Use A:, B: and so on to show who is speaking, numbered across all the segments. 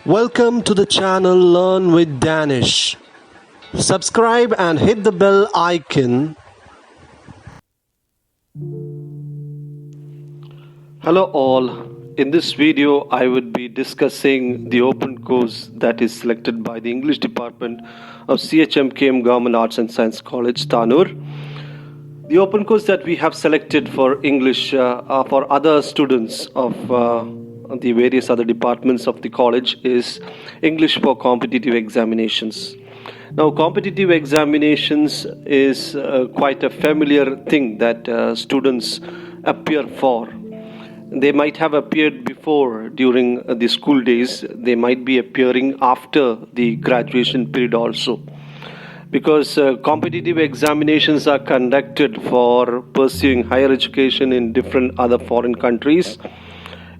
A: Welcome to the channel Learn with Danish. Subscribe and hit the bell icon.
B: Hello all. In this video I would be discussing the open course that is selected by the English department of CHMKM Government Arts and Science College, Tanur. The open course that we have selected for English for other students of the various other departments of the college is English for competitive examinations. Now, competitive examinations is quite a familiar thing that students appear for. They might have appeared before during the school days. They might be appearing after the graduation period also. Because competitive examinations are conducted for pursuing higher education in different other foreign countries.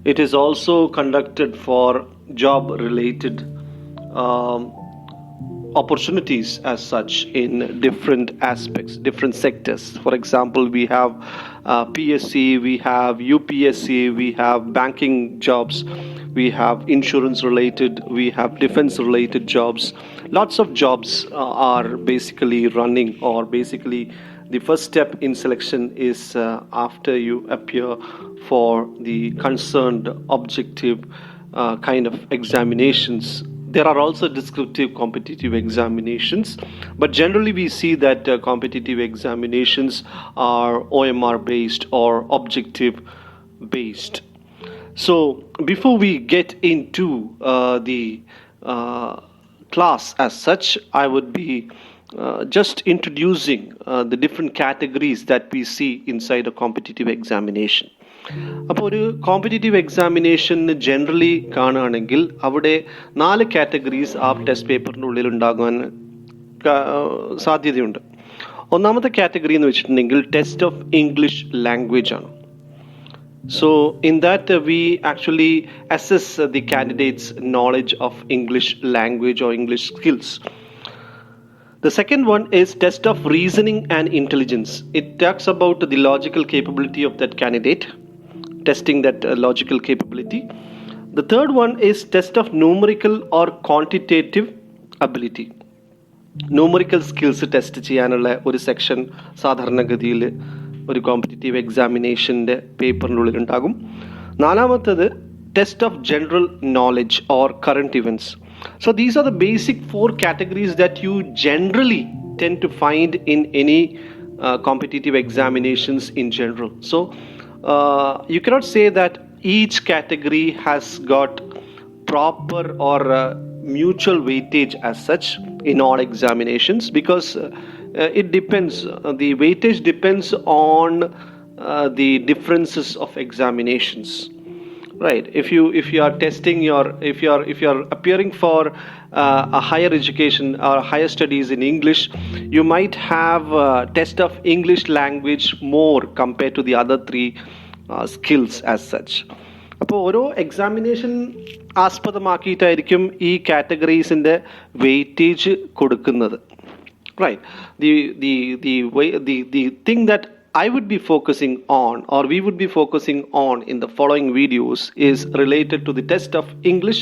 B: It is also conducted for job-related opportunities as such in different aspects, different sectors. For example, we have PSC, we have UPSC, we have banking jobs, we have insurance-related, we have defense-related jobs. Lots of jobs are basically running, or basically the first step in selection is after you appear for the concerned objective kind of examinations. There are also descriptive competitive examinations, but generally we see that competitive examinations are OMR based or objective based. So before we get into the class as such, I would be just introducing the different categories that we see inside a competitive examination. അപ്പോൾ ഒരു competitive എക്സാമിനേഷന് generally കാണുകയാണെങ്കിൽ അവിടെ 4 categories ആ test പേപ്പറിൻ്റെ ഉള്ളിൽ ഉണ്ടാകാൻ സാധ്യതയുണ്ട്. ഒന്നാമത്തെ കാറ്റഗറി എന്ന് വെച്ചിട്ടുണ്ടെങ്കിൽ ടെസ്റ്റ് ഓഫ് ഇംഗ്ലീഷ് ലാംഗ്വേജ് ആണ്. So in that we actually assess the candidate's knowledge of English language or English skills. The second one is test of reasoning and intelligence. It talks about the logical capability of that candidate, testing that logical capability. The third one is test of numerical or quantitative ability. Numerical skills test ചെയ്യാനുള്ള ഒരു section സാധാരണഗതിയിൽ ഒരു competitive എക്സാമിനേഷൻ്റെ പേപ്പറിനുള്ളിൽ ഉണ്ടാകും. നാലാമത്തേത് test of general knowledge or current events. So these are the basic 4 categories that you generally tend to find in any competitive examinations in general. So you cannot say that each category has got proper or mutual weightage as such in all examinations, because it depends, the weightage depends on the differences of examinations. Right, if you are testing if you are appearing for a higher education or higher studies in English, you might have test of English language more compared to the other 3 skills as such. അപ്പോൾ ഓരോ examination ആസ്പദമാക്കിയിട്ടായിരിക്കും ഈ കാറ്റഗറീസിൻ്റെ weightage കൊടുക്കുന്നത്. Right, the thing that I would be focusing on, or we would be focusing on in the following videos, is related to the test of English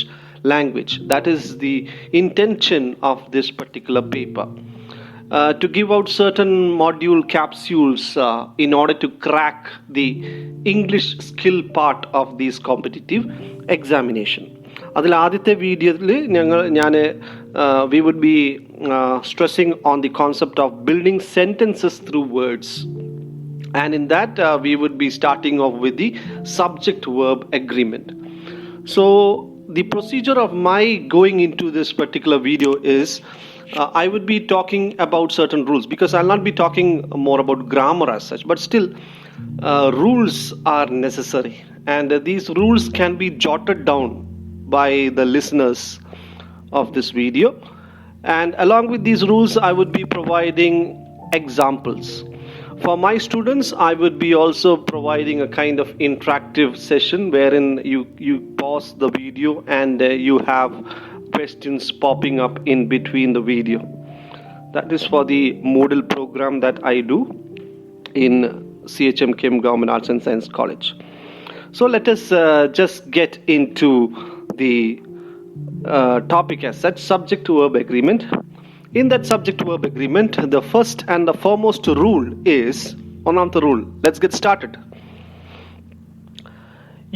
B: language. That is the intention of this particular paper. To give out certain module capsules in order to crack the English skill part of this competitive examination. അതിൽ ആദ്യത്തെ വീഡിയോയിൽ we would be stressing on the concept of building sentences through words. And in that we would be starting off with the subject-verb agreement. So the procedure of my going into this particular video is I would be talking about certain rules, because I'll not be talking more about grammar as such, but still rules are necessary, and these rules can be jotted down by the listeners of this video. And along with these rules I would be providing examples. For my students, I would be also providing a kind of interactive session wherein you pause the video and you have questions popping up in between the video. That is for the Moodle program that I do in CHMKM Government Arts and Science College. So let us just get into the topic as such, subject-verb agreement. In that subject-verb agreement, the first and the foremost rule is one of the rule. Let's get started.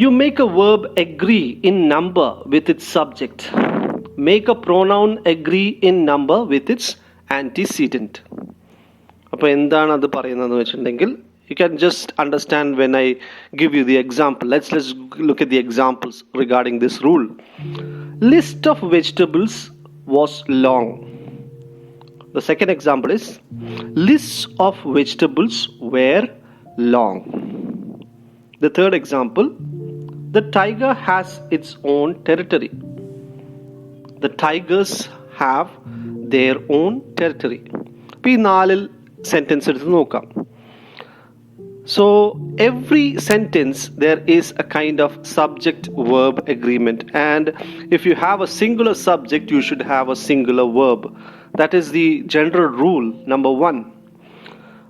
B: You make a verb agree in number with its subject. Make a pronoun agree in number with its antecedent. അപ്പോൾ എന്താണ് അത് പറയുന്നതെന്ന് വെച്ചിട്ടുണ്ടെങ്കിൽ you can just understand when I give you the example. Let's look at the examples regarding this rule. List of vegetables was long. The second example is lists of vegetables were long. The third example, the tiger has its own territory. The tigers have their own territory. ഇപ്പോൾ ഈ 4 sentence എടുത്ത് നോക്കാം. So every sentence there is a kind of subject-verb agreement, and if you have a singular subject you should have a singular verb. That is the general rule number 1.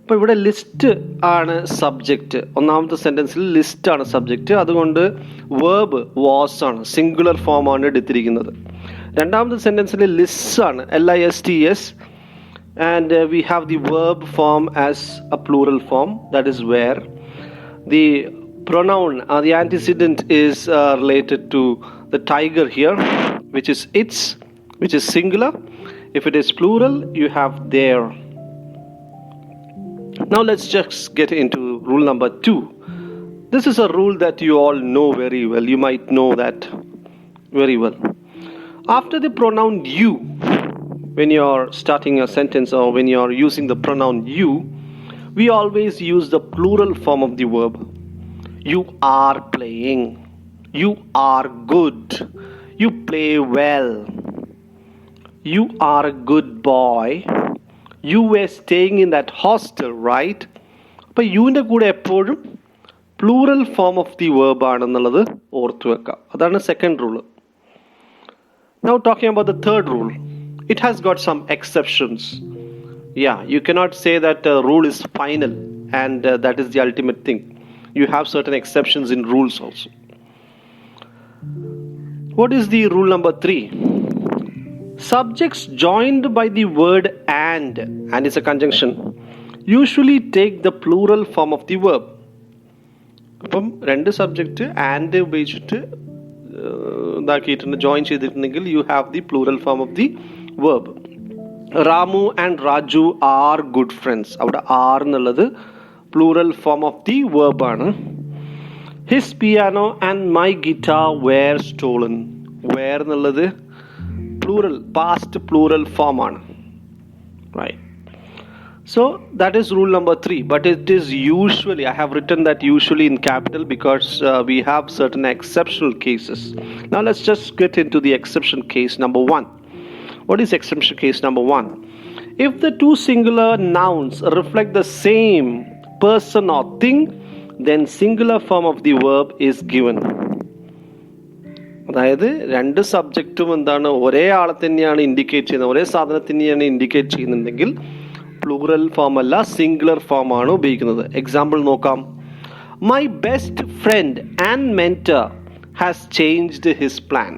B: അപ്പോൾ ഇവിടെ list ആണ് subject. ഒന്നാമത്തെ സെൻറ്റൻസിൽ list ആണ് subject, അതുകൊണ്ട് verb was ആണ്, singular form ആണ് എടുത്തിരിക്കുന്നത്. രണ്ടാമത്തെ സെൻറ്റൻസിൽ ലിസ്റ്റ് ആണ്, LISTS, and we have the verb form as a plural form, that is where the pronoun or the antecedent is related to the tiger here, which is its, which is singular. If it is plural you have their. Now let's just get into rule number 2. This is a rule that you all know very well. You might know that very well. After the pronoun you, when you are starting a sentence or when you are using the pronoun you, we always use the plural form of the verb. You are playing. You are good. You play well. You are a good boy. You were staying in that hostel, right? അപ്പോൾ യുവിൻ്റെ കൂടെ എപ്പോഴും plural form of the verb ആണെന്നുള്ളത് ഓർത്തു വെക്കാം. അതാണ് second rule. Now talking about the third rule. It has got some exceptions. Yeah, you cannot say that a rule is final and that is the ultimate thing. You have certain exceptions in rules also. What is the rule number 3? Subjects joined by the word and is a conjunction, usually take the plural form of the verb. അപ്പം രണ്ട് subject and ഉപയോഗിച്ചിട്ട് ഇതാക്കിയിട്ടുണ്ട്, join ചെയ്തിട്ടുണ്ടെങ്കിൽ you have the plural form of the verb. Ramu and Raju are good friends. അവിടെ are എന്നുള്ളത് plural form of the verb ആണ്. His piano and my guitar were stolen. Were എന്നുള്ളത് plural, past plural form ആണ്. Right. So that is rule number 3, but it is usually, I have written that usually in capital because we have certain exceptional cases. Now let's just get into the exception case number 1. What is exception case number 1? If the two singular nouns reflect the same person or thing, then singular form of the verb is given. അതായത് രണ്ട് സബ്ജക്റ്റും എന്താണ്, ഒരേ ആളെ തന്നെയാണ് indicate ചെയ്യുന്നത്, ഒരേ സാധനത്തിനെയാണ് indicate ചെയ്യുന്നുണ്ടെങ്കിൽ plural form അല്ല, സിംഗുലർ ഫോം ആണ് ഉപയോഗിക്കുന്നത്. എക്സാമ്പിൾ നോക്കാം. My best friend and mentor has changed his plan.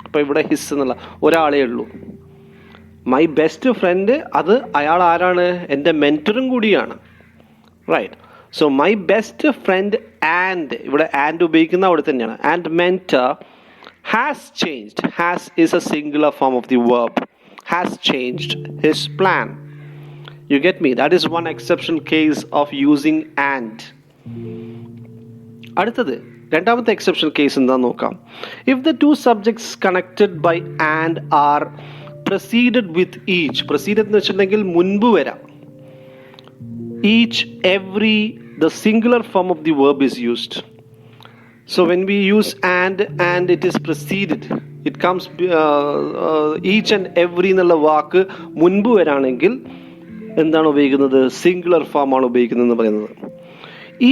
B: അപ്പോൾ ഇവിടെ ഹിസ് എന്നുള്ള ഒരാളേ ഉള്ളൂ. മൈ ബെസ്റ്റ് ഫ്രണ്ട്, അത് അയാൾ ആരാണ്? എൻ്റെ മെൻറ്ററും കൂടിയാണ്. Right. So my best friend and, ഇവിടെ ആൻഡ് ഉപയോഗിക്കുന്ന അവിടെ തന്നെയാണ്, and mentor has changed. Has is a singular form of the verb. Has changed his plan. You get me? That is one exception case of using and. അടുത്തത് രണ്ടാമത്തെ exception case എന്താന്ന് നോക്കാം. If the two subjects connected by and are preceded with each. Preceded എന്ന് വെച്ചിട്ടുണ്ടെങ്കിൽ മുൻപ് വരാം. Each, every, the singular form of the verb is used. So when we use and it is preceded, it comes each and every എന്നുള്ള വാക്ക് മുൻപ് വരാണെങ്കിൽ എന്താണ് ഉപയോഗിക്കുന്നത്? Singular form ആണ് ഉപയോഗിക്കുന്നത് പറയുന്നത്.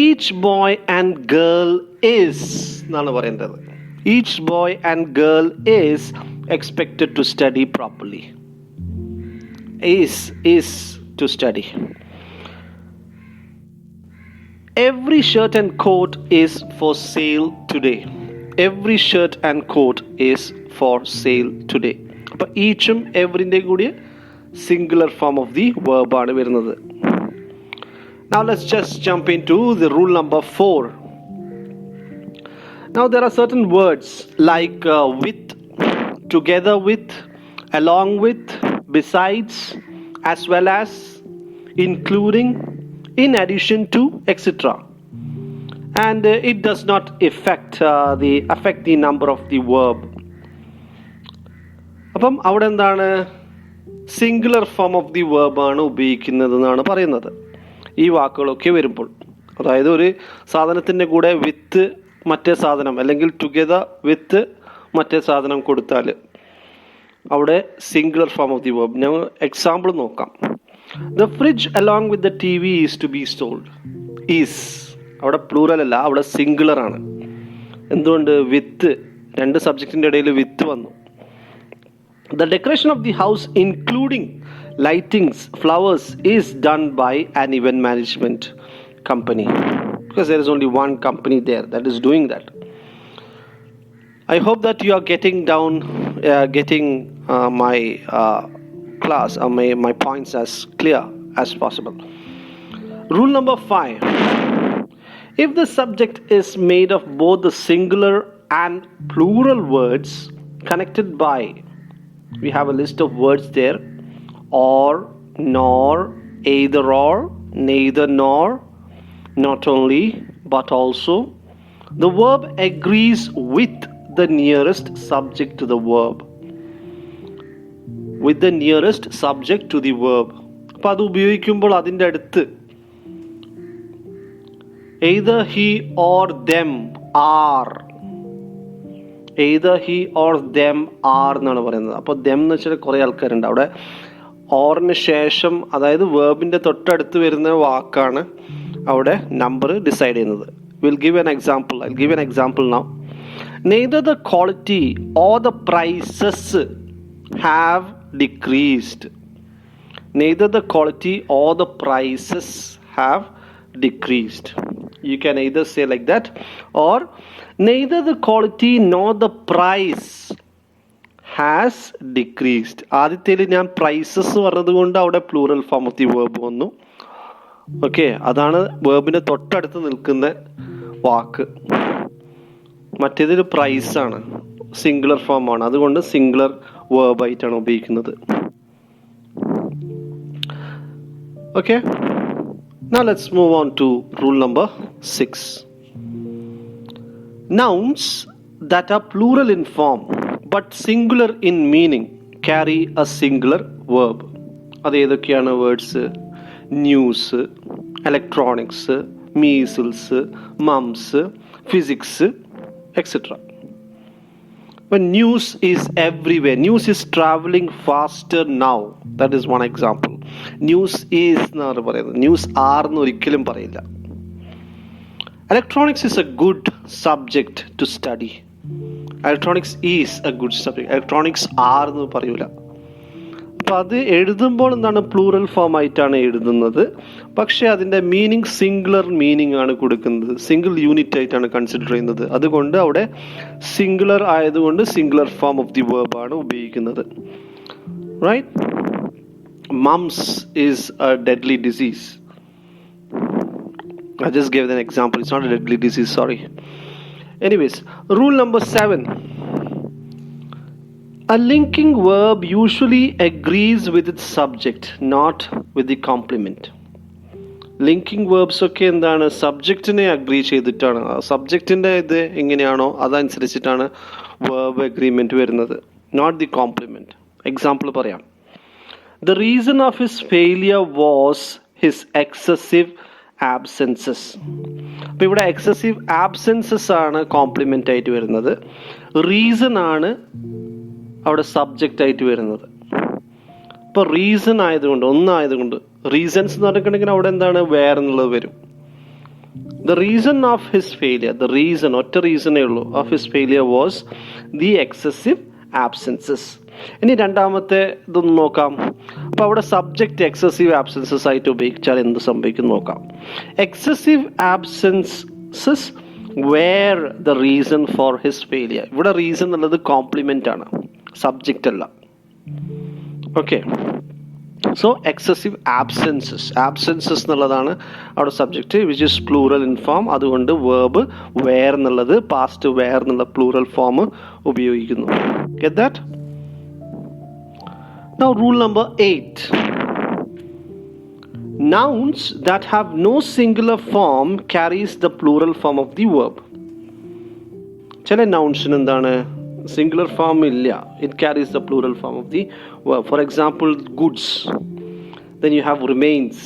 B: Each boy and girl is എന്നാണ് പറയേണ്ടത്. Each boy and girl is expected to study properly. Is to study. Every shirt and coat is for sale today. every shirt and coat is for sale today. അപ്പോൾ ഈച്ചും എവറിൻ്റെ കൂടിയ singular form of the verb ആണ് വരുന്നത്. Now let's just jump into the rule number 4. Now there are certain words like with, together with, along with, besides, as well as, including, in addition to, etc. And it does not affect the number of the verb. അപ്പം അവിടെ എന്താണ്, singular form of the verb ആണ് ഉപയോഗിക്കുന്നത് എന്നാണ് പറയുന്നത് ഈ വാക്കുകളൊക്കെ വരുമ്പോൾ. അതായത് ഒരു സാധനത്തിൻ്റെ കൂടെ വിത്ത് മറ്റേ സാധനം അല്ലെങ്കിൽ ടുഗെദർ വിത്ത് മറ്റേ സാധനം കൊടുത്താൽ അവിടെ singular form of the verb. ഞങ്ങൾ എക്സാമ്പിൾ നോക്കാം. The fridge along with the T V is to be sold. Is അവിടെ പ്ലൂറൽ അല്ല, അവിടെ സിംഗുലർ ആണ്. എന്തുകൊണ്ട്? വിത്ത്, രണ്ട് സബ്ജക്റ്റിൻ്റെ ഇടയിൽ വിത്ത് വന്നു. The decoration of the house, including lightings, flowers, is done by an event management company, because there is only one company there that is doing that. I hope that you are getting my class or my points as clear as possible. Rule number 5. If the subject is made of both the singular and plural words connected by, we have a list of words there: or, nor, either or, neither nor, not only, but also. The verb agrees with the nearest subject to the verb. With the nearest subject to the verb. അപ്പോൾ അത് ഉപയോഗിക്കുമ്പോൾ അതിൻ്റെ അടുത്ത് either he or them are. either he or them are എന്നാണ് പറയുന്നത്. അപ്പോൾ them എന്ന് വെച്ചാൽ കുറേ ആൾക്കാരുണ്ട്. അവിടെ ഓറിന് ശേഷം, അതായത് വേർബിൻ്റെ തൊട്ടടുത്ത് വരുന്ന വാക്കാണ് അവിടെ നമ്പർ ഡിസൈഡ് ചെയ്യുന്നത്. I'll give an example now. Neither the quality or the prices have decreased. Neither the quality or the prices have decreased. You can either say like that, or neither the quality nor the price has decreased. ആദ്യത്തേൽ ഞാൻ prices പറഞ്ഞത് കൊണ്ട് അവിടെ plural form of the verb വന്നു. Okay, അതാണ് വേർബിൻ്റെ തൊട്ടടുത്ത് നിൽക്കുന്ന വാക്ക്. മറ്റേതിൽ പ്രൈസാണ്, singular form ആണ്, അതുകൊണ്ട് സിംഗുലർ വേർബായിട്ടാണ് ഉപയോഗിക്കുന്നത്. Okay, now let's move on to rule number 6. Nouns that are plural in form but singular in meaning carry a singular verb. അത് ഏതൊക്കെയാണ് words? News, electronics, measles, moms, physics, etcetera. When news is everywhere, news is traveling faster now. That is one example. News is എന്നാണ് പറയുന്നത്, news R എന്ന് ഒരിക്കലും പറയില്ല. Electronics is a good subject to study. Electronics is a good subject. Electronics are എന്ന് പറയൂല. അപ്പോൾ അത് എഴുതുമ്പോൾ എന്താണ്, പ്ലൂറൽ ഫോം ആയിട്ടാണ് എഴുതുന്നത്. പക്ഷേ അതിൻ്റെ മീനിങ് സിംഗുലർ മീനിങ് ആണ് കൊടുക്കുന്നത്, സിംഗിൾ യൂണിറ്റ് ആയിട്ടാണ് കൺസിഡർ ചെയ്യുന്നത്. അതുകൊണ്ട് അവിടെ സിംഗുലർ ആയതുകൊണ്ട് singular form of the verb ആണ് ഉപയോഗിക്കുന്നത്. Right? Mumps is a deadly disease. I just gave an example. It's not a deadly disease, sorry. Anyways, rule number 7. A linking verb usually agrees with its subject, not with the complement. Linking verbs ഒക്കെ എന്താണ്, സബ്ജക്റ്റിനെ agri ചെയ്തിട്ടാണ്, സബ്ജക്റ്റിൻ്റെ ഇത് എങ്ങനെയാണോ അതനുസരിച്ചിട്ടാണ് verb agreement വരുന്നത്, not the compliment. Example പറയാം. The reason of his failure was his excessive absences. അപ്പോൾ ഇവിടെ excessive ആബ്സെൻസസ് ആണ് കോംപ്ലിമെൻ്റ് ആയിട്ട് വരുന്നത്, റീസൺ ആണ് അവിടെ സബ്ജക്റ്റ് ആയിട്ട് വരുന്നത്. ഇപ്പോൾ റീസൺ ആയതുകൊണ്ട്, ഒന്നായതുകൊണ്ട്, റീസൺസ് എന്ന് പറഞ്ഞിട്ടുണ്ടെങ്കിൽ അവിടെ എന്താണ്, വേറെ എന്നുള്ളത് വരും. The reason of his failure, the reason, ഒറ്റ റീസണേ ഉള്ളൂ, of his failure was the excessive absences. ഇനി രണ്ടാമത്തെ ഇതൊന്ന് നോക്കാം. അപ്പോൾ അവിടെ സബ്ജക്റ്റ് എക്സസീവ് ആബ്സെൻസസ് ആയിട്ട് ഉപയോഗിച്ചാൽ എന്ത് സംഭവിക്കും നോക്കാം. Excessive absences were the reason for his failure. ഇവിടെ റീസൺ എന്നുള്ളത് കോംപ്ലിമെൻ്റ് ആണ്, സബ്ജക്റ്റ് അല്ല. ഓക്കെ, സോ എക്സസീവ് ആബ്സെൻസസ് എന്നുള്ളതാണ് അവിടെ subject, which is plural in form. അതുകൊണ്ട് വേർബ് വേർ എന്നുള്ളത് പാസ്റ്റ് വേർ എന്നുള്ള പ്ലൂറൽ ഫോം ഉപയോഗിക്കുന്നു. Get that? Now rule number 8. Nouns that have no singular form carries the plural form of the verb. ചില നൗൺസിന് എന്താണ് singular form ഇല്ല, it carries the plural form of the verb. For example, goods. Then you have remains.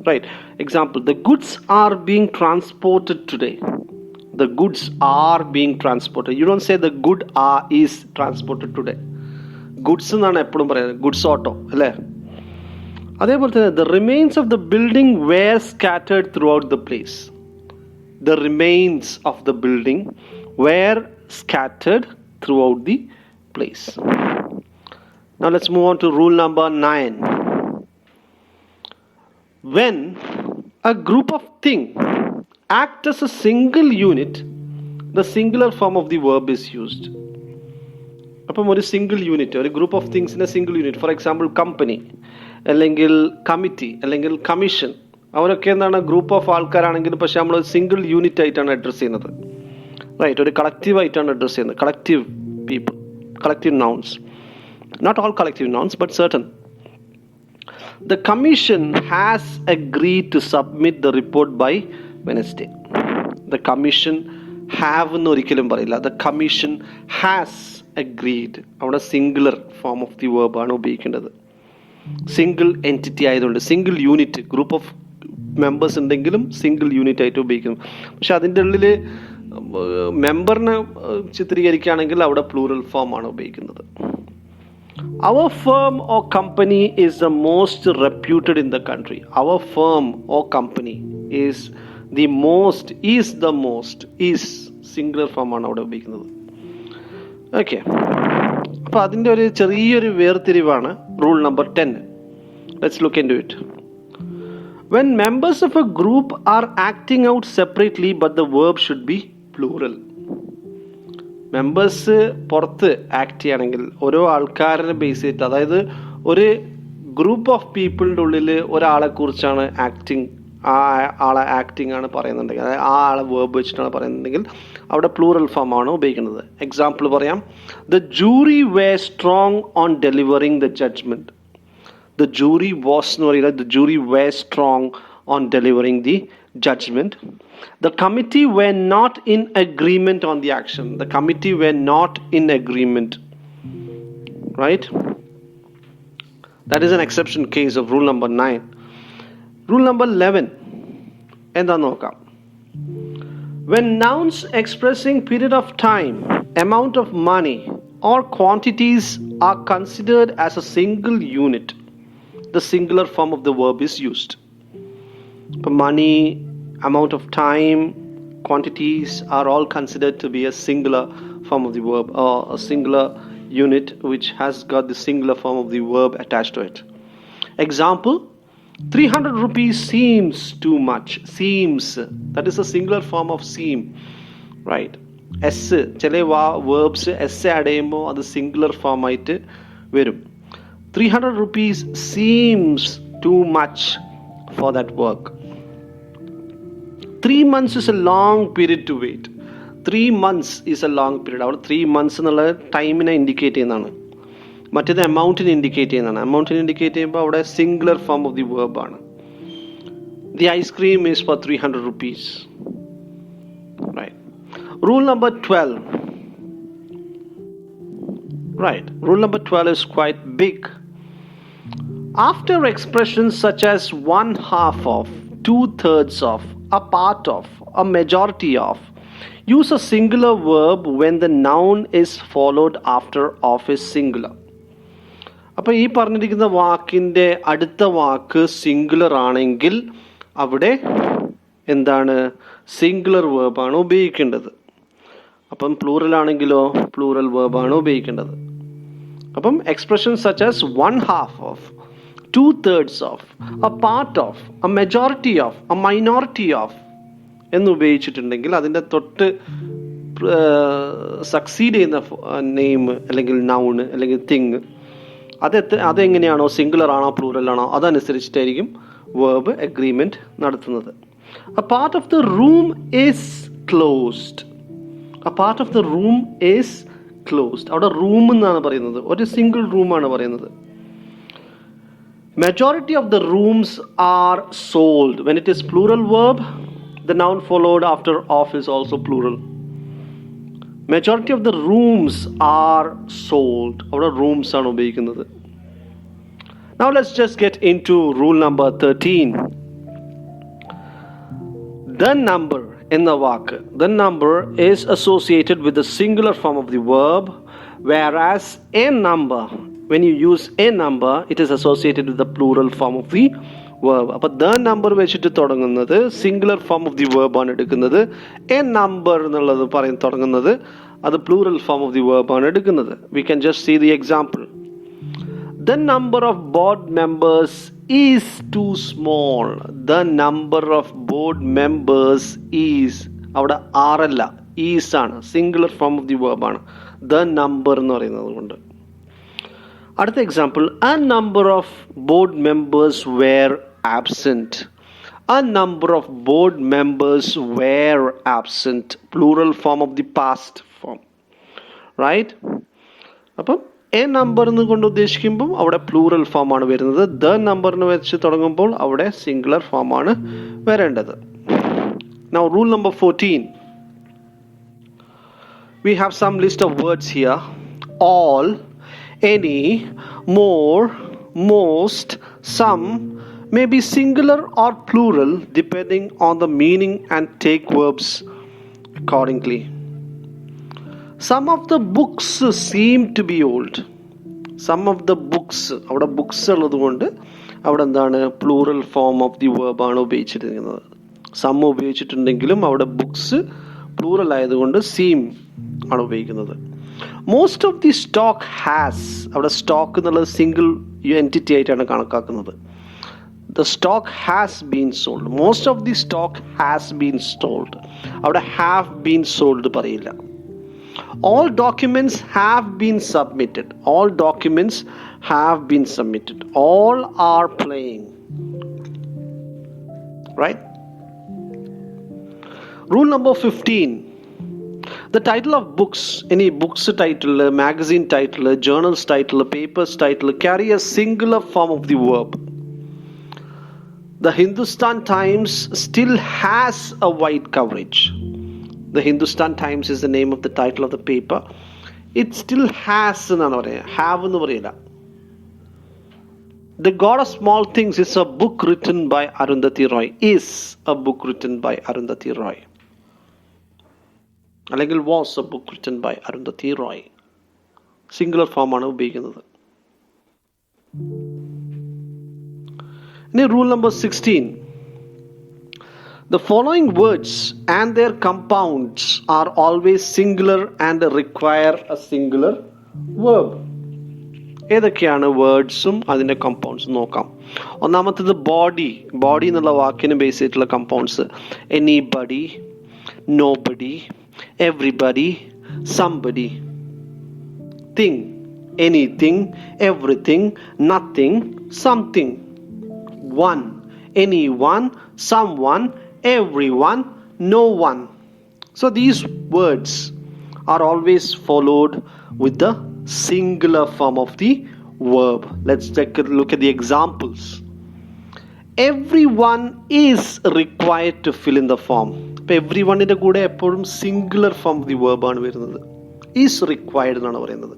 B: Right. Example, the goods are being transported today. The goods are being transported. You don't say the good is transported today. Goods എന്നാണ് എപ്പോഴും പറയുന്നത്, goods auto അല്ലേ. അതേപോലെ തന്നെ the remains of the building were scattered throughout the place. The remains of the building were scattered throughout the place. Now let's move on to rule number 9. When a group of things act as a single unit, the singular form of the verb is used. അപ്പം ഒരു single unit, ഒരു group of തിങ്സിനെ single unit, for example company അല്ലെങ്കിൽ committee അല്ലെങ്കിൽ commission, അവരൊക്കെ എന്താണ് group of ആൾക്കാരാണെങ്കിൽ പക്ഷെ നമ്മൾ സിംഗിൾ യൂണിറ്റ് ആയിട്ടാണ് അഡ്രസ്സ് ചെയ്യുന്നത്. റൈറ്റ്, ഒരു കളക്റ്റീവ് ആയിട്ടാണ് അഡ്രസ്സ് ചെയ്യുന്നത്. Collective people, collective nouns, not all collective nouns but certain. The commission has agreed to submit the report by Wednesday. The commission have എന്ന് ഒരിക്കലും പറയില്ല. The commission has agreed. അവിടെ singular form of the verb ആണ് ഉപയോഗിക്കേണ്ടത്. Single entity ആയതുകൊണ്ട്, single unit, group of members ഉണ്ടെങ്കിലും single unit ആയിട്ട് ഉപയോഗിക്കുന്നു. പക്ഷെ അതിൻ്റെ ഉള്ളിൽ മെമ്പറിനെ ചിത്രീകരിക്കുകയാണെങ്കിൽ അവിടെ പ്ലൂറൽ ഫോം ആണ് ഉപയോഗിക്കുന്നത്. Our firm or company is the most reputed in the country. Our firm or company is the most, is singular form ആണ് അവിടെ ഉപയോഗിക്കുന്നത്. ഓക്കെ, അപ്പോൾ അതിൻ്റെ ഒരു ചെറിയൊരു വേർതിരിവാണ് rule number 10. Let's look into it. When members of a group are acting out separately but the verb should be plural. Members പുറത്ത് act ചെയ്യുകയാണെങ്കിൽ ഓരോ ആൾക്കാരെ ബേസ് ചെയ്തിട്ട്, അതായത് ഒരു ഗ്രൂപ്പ് ഓഫ് പീപ്പിളിൻ്റെ ഉള്ളിൽ ഒരാളെ കുറിച്ചാണ് ആക്ടിങ്, ആ ആളെ ആക്ടിങ് ആണ് പറയുന്നുണ്ടെങ്കിൽ, അതായത് ആ ആളെ വേർബ് വെച്ചിട്ടാണ് പറയുന്നുണ്ടെങ്കിൽ അവിടെ പ്ലൂറൽ ഫോം ആണ് ഉപയോഗിക്കുന്നത്. എക്സാമ്പിൾ പറയാം, the jury were strong on delivering the judgment. The jury was എന്ന് പറയുന്നത് the jury were strong on delivering the judgment. The committee were not in agreement on the action. The committee were not in agreement. Right? That is an exception case of rule number 9. Rule number 11. എന്താ നോക്കാം. When nouns expressing period of time, amount of money or quantities are considered as a single unit, the singular form of the verb is used. Money, amount of time, quantities are all considered to be a singular form of the verb, or a singular unit which has got the singular form of the verb attached to it. Example, 300 rupees seems too much. Seems, that is a singular form of seem, right? S, ചില verbs S add ചെയ്യുമ്പോൾ അത് singular form ആയിട്ട് വരും. 300 rupees seems too much for that work. 3 months is a long period to wait. 3 months is a long period. അവിടെ 3 months എന്നുള്ള ടൈമിനെ indicate ചെയ്യുന്നതാണ്. മറ്റേത് എമൗണ്ടിനെ indicate ചെയ്യുന്നതാണ്. എമൗണ്ടിനെ ഇൻഡിക്കേറ്റ് ചെയ്യുമ്പോൾ അവിടെ singular form of the verb ആണ്. The ice cream is for 300 rupees. Right. Rule number 12. Right. Rule number 12 is quite big. After expressions such as 1/2 of, 2/3 of, a part of, a majority of, use a singular verb when the noun is followed after of is singular. അപ്പോൾ ഈ പറഞ്ഞിരിക്കുന്ന വാക്കിൻ്റെ അടുത്ത വാക്ക് singular ആണെങ്കിൽ അവിടെ എന്താണ് singular വേർബാണ് ഉപയോഗിക്കേണ്ടത്. അപ്പം പ്ലൂറൽ ആണെങ്കിലോ പ്ലൂറൽ വേർബാണ് ഉപയോഗിക്കേണ്ടത്. അപ്പം expression such as 1/2 of, 2/3 of, a part of, a majority of, a minority of, എന്ന് ഉപയോഗിച്ചിട്ടുണ്ടെങ്കിൽ അതിൻ്റെ തൊട്ട് സക്സീഡ് ചെയ്യുന്ന നെയിം അല്ലെങ്കിൽ നൗണ് അല്ലെങ്കിൽ തിങ് അതെങ്ങനെയാണോ, സിംഗുലർ ആണോ പ്ലൂറൽ ആണോ, അതനുസരിച്ചിട്ടായിരിക്കും വേർബ് അഗ്രിമെൻറ്റ് നടത്തുന്നത്. A part of the room is closed. A part of the room is closed. അവിടെ റൂം എന്നാണ് പറയുന്നത്, ഒരു സിംഗിൾ റൂമാണ് പറയുന്നത്. Majority of the rooms are sold. When it is plural verb, the noun followed after of is also plural. Majority of the rooms are sold. അവിടെ rooms ആണ് ഉപയോഗിക്കുന്നത്. Now let's just get into rule number 13. The number എന്ന വാക്ക്, the number is associated with the singular form of the verb, whereas a number, when you use a number, it is associated with the plural form of the verb. അപ്പോൾ the number വെച്ചിട്ട് തുടങ്ങുന്നത് singular form of the verb ആണ് എടുക്കുന്നത്. a number എന്നുള്ളത് തുടങ്ങുന്നത് അത് plural form of the verb ആണ് എടുക്കുന്നത്. We can just see the example. The number of board members is too small. The number of board members is, അവിടെ ആറല്ല is ആണ്, singular form of the verb ആണ് the number എന്ന് പറയുന്നത് കൊണ്ട്. അടുത്ത example, a number of board members were absent. A number of board members were absent. Plural form of the past form. Right? അപ്പം A number എന്ന് കൊണ്ട് ഉദ്ദേശിക്കുമ്പോൾ അവിടെ plural form ആണ് വരുന്നത്. ദ നമ്പറിന് വെച്ച് തുടങ്ങുമ്പോൾ അവിടെ സിംഗുലർ ഫോം ആണ് വരേണ്ടത്. Now rule number 14. We have some list of words here. All, any, more, most, some may be singular or plural depending on the meaning and take verbs accordingly. Some of the books seem to be old. Some of the books, അവിടെ books ഉള്ളത് കൊണ്ട് അവിടെ എന്താണ് plural form of the verb ആണ് ഉപയോഗിച്ചിരിക്കുന്നത്. Some ഉപയോഗിച്ചിട്ടുണ്ടെങ്കിലും അവിടെ books plural ആയതുകൊണ്ട് seam ആണ് ഉപയോഗിക്കുന്നത്. Most of the stock has, അവിടെ സ്റ്റോക്ക് എന്നുള്ളത് സിംഗിൾ എൻറ്റിറ്റി ആയിട്ടാണ് കണക്കാക്കുന്നത്. The stock has been sold. Most of the stock has been sold. അവിടെ have been sold പറയില്ല. All documents have been submitted. All documents have been submitted. All are playing. Right? Rule number 15. The title of books, any books title, magazine title, journals title, papers title, carry a singular form of the verb. The Hindustan Times still has a wide coverage. The Hindustan Times is the name of the title of the paper. It still has എന്നാണ് പറയുക, have എന്ന് പറയില്ല. The God of Small Things is a book written by Arundhati Roy. Is a book written by Arundhati Roy. അല്ലെങ്കിൽ was a book written by Arundhati Roy. Singular form ആണ് ഉപയോഗിക്കുന്നത്. ഇനി rule number 16. The following words and their compounds are always singular and require a singular verb. ഏതൊക്കെയാണ് വേർഡ്സും അതിൻ്റെ കമ്പൗണ്ട്സും നോക്കാം. ഒന്നാമത്തേത് body. Body എന്നുള്ള വാക്കിന് ബേസ് ചെയ്തിട്ടുള്ള compounds anybody, nobody, everybody, somebody. Thing, anything, everything, nothing, something. One, anyone, someone, everyone, no one. So these words are always followed with the singular form of the verb. Let's take a look at the examples. Everyone is required to fill in the form. Everyone ന്റെ കൂടെ എപ്പോഴും singular form of the verb ആണ് വരുന്നത്. is required എന്നാണ് പറയുന്നത്.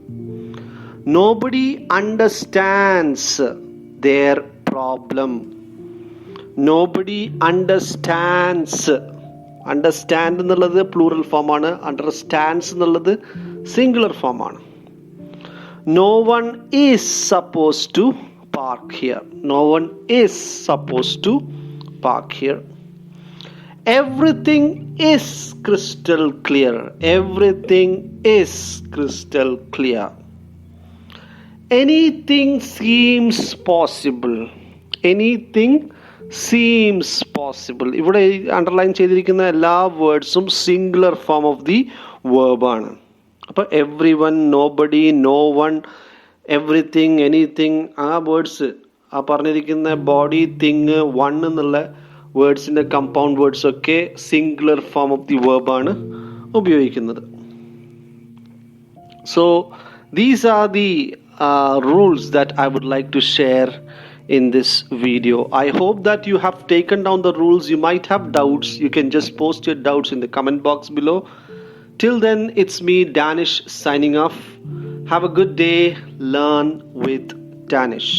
B: Nobody understands their problem. Nobody understands. Understand എന്നുള്ളത് plural form ആണ്. Understands എന്നുള്ളത് സിംഗുലർ ഫോം ആണ്. No one is supposed to park here. No one is supposed to park here. Everything is crystal clear. Everything is crystal clear. Anything seems possible. Anything seems possible. ഇവിടെ underline ചെയ്തിരിക്കുന്ന എല്ലാ വേർഡ്സും singular form of the വേർബാണ്. അപ്പോൾ every one, nobody, no one, everything, anything, ആ words, ആ പറഞ്ഞിരിക്കുന്ന body, thing, one എന്നുള്ള വേർഡ്സിൻ്റെ കമ്പൗണ്ട് വേർഡ്സ് ഒക്കെ സിംഗുലർ ഫോം ഓഫ് ദി വേർബാണ് ഉപയോഗിക്കുന്നത്. So these are the rules that I would like to share in this video. I hope that you have taken down the rules. You might have doubts. You can just post your doubts in the comment box below. Till then, it's me, Danish, signing off. Have a good day. Learn with Danish.